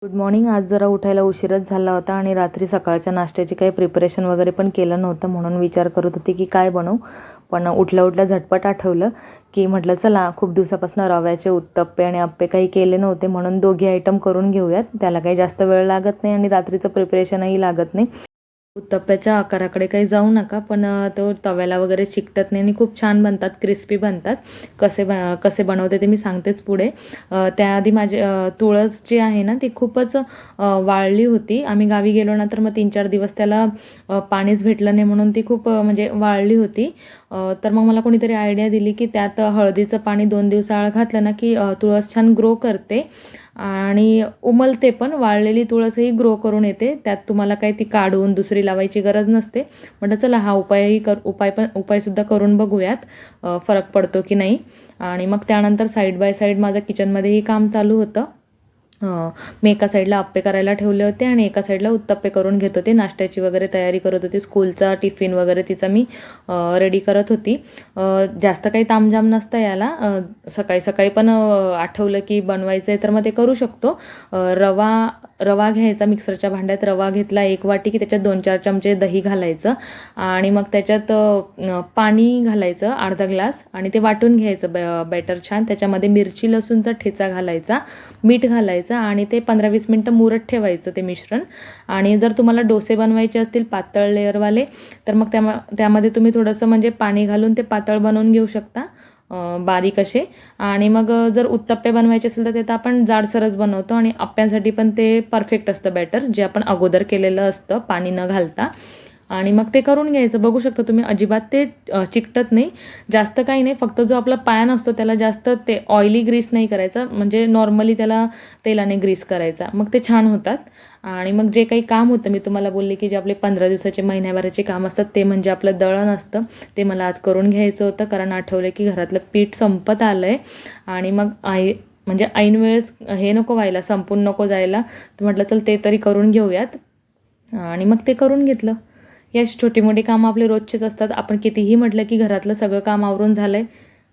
Good morning. आज जरा उठायला उशीरच झाला होता आणि रात्री सकाळच्या नाश्त्याची काही प्रिपरेशन वगैरे पण केलं नव्हतं, म्हणून विचार करत होते की काय बनवू. पण उठल्या उठल्या झटपट आठवलं की म्हटलं चला, खूप दिवसापासून रव्याचे उत्तप्पे आणि अप्पे काही केले नव्हते, म्हणून दोघी आयटम करून घेऊयात. त्याला काही जास्त वेळ लागत नाही आणि रात्रीचं प्रिपरेशनही लागत नाही. उत्तप्प्याच्या आकाराकडे काही जाऊ नका, पण तो तव्याला वगैरे चिकटत नाही आणि खूप छान बनतात, क्रिस्पी बनतात. कसे बनवते ते मी सांगतेच पुढे. त्याआधी माझे तुळस जी आहे ना ती खूपच वाळली होती. आम्ही गावी गेलो ना तर मग 3-4 दिवस त्याला पाणीच भेटलं नाही, म्हणून ती खूप म्हणजे वाळली होती. तर मग मला कोणीतरी आयडिया दिली की त्यात हळदीचं पाणी 2 दिवस आळ घातलं ना की तुळस छान ग्रो करते आणि उमलते पण. वाळलेली तुळसही ग्रो करून येते. त्यात तुम्हाला काही ती काढून दुसरी लावायची गरज नसते. म्हटलं चला हा उपायसुद्धा करून बघूयात, फरक पडतो की नाही. आणि मग त्यानंतर साईड बाय साईड माझं किचनमध्येही काम चालू होतं. मी एका साईडला अप्पे करायला ठेवले होते आणि एका साईडला उत्तप्पे करून घेत होते. नाश्त्याची वगैरे तयारी करत होती. स्कूलचा टिफिन वगैरे तिचा मी रेडी करत होती. जास्त काही तामझाम नसतं याला. सकाळी सकाळी पण आठवलं की बनवायचं आहे तर मग ते करू शकतो. रवा घ्यायचा. मिक्सरच्या भांड्यात रवा घेतला 1 वाटी, की त्याच्यात 2-4 चमचे दही घालायचं आणि मग त्याच्यात पाणी घालायचं अर्धा ग्लास आणि ते वाटून घ्यायचं बॅटर छान. त्याच्यामध्ये मिरची लसूणचा ठेचा घालायचा, मीठ घालायचं आणि ते 15-20 मिनटं मुरत ठेवायचं ते मिश्रण. आणि जर तुम्हाला डोसे बनवायचे असतील पातळ लेअरवाले तर मग त्यामध्ये तुम्ही थोडंसं म्हणजे पाणी घालून ते पातळ बनवून घेऊ शकता, बारीक असे. आणि मग जर उत्तप्पे बनवायचे असेल तर ते तर आपण जाडसरच बनवतो आणि अप्प्यांसाठी पण ते परफेक्ट असतं बॅटर, जे आपण अगोदर केलेलं असतं पाणी न घालता. आणि मग ते करून घ्यायचं. बघू शकता तुम्ही, अजिबात ते चिकटत नाही. जास्त काही नाही, फक्त जो आपला पॅन असतो त्याला जास्त ते ऑइली ग्रीस नाही करायचा, म्हणजे नॉर्मली त्याला तेलाने ग्रीस करायचा, मग ते छान होतात. आणि मग जे काही काम होतं मी तुम्हाला बोलले की जे आपले 15 दिवसाचे महिन्याभराचे काम असतात ते म्हणजे आपलं दळण असतं. ते मला आज करून घ्यायचं होतं, कारण आठवलं की घरातलं पीठ संपत आलं आहे. आणि मग म्हणजे ऐन वेळेस हे नको व्हायला, संपून नको जायला, तर म्हटलं चल ते तरी करून घेऊयात. आणि मग ते करून घेतलं. ही अशी छोटी मोठी कामं आपले रोजचेच असतात. आपण कितीही म्हटलं की घरातलं सगळं काम आवरून झालं आहे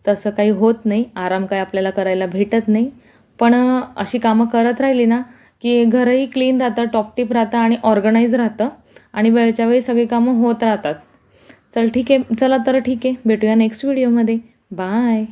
तसं काही होत नाही. आराम काय आपल्याला करायला भेटत नाही. पण अशी कामं करत राहिली ना की घरही क्लीन राहतं, टॉपटिप राहतं आणि ऑर्गनाईज राहतं आणि वेळच्या वेळी सगळी कामं होत राहतात. चला तर ठीक आहे, भेटूया नेक्स्ट व्हिडिओमध्ये. बाय.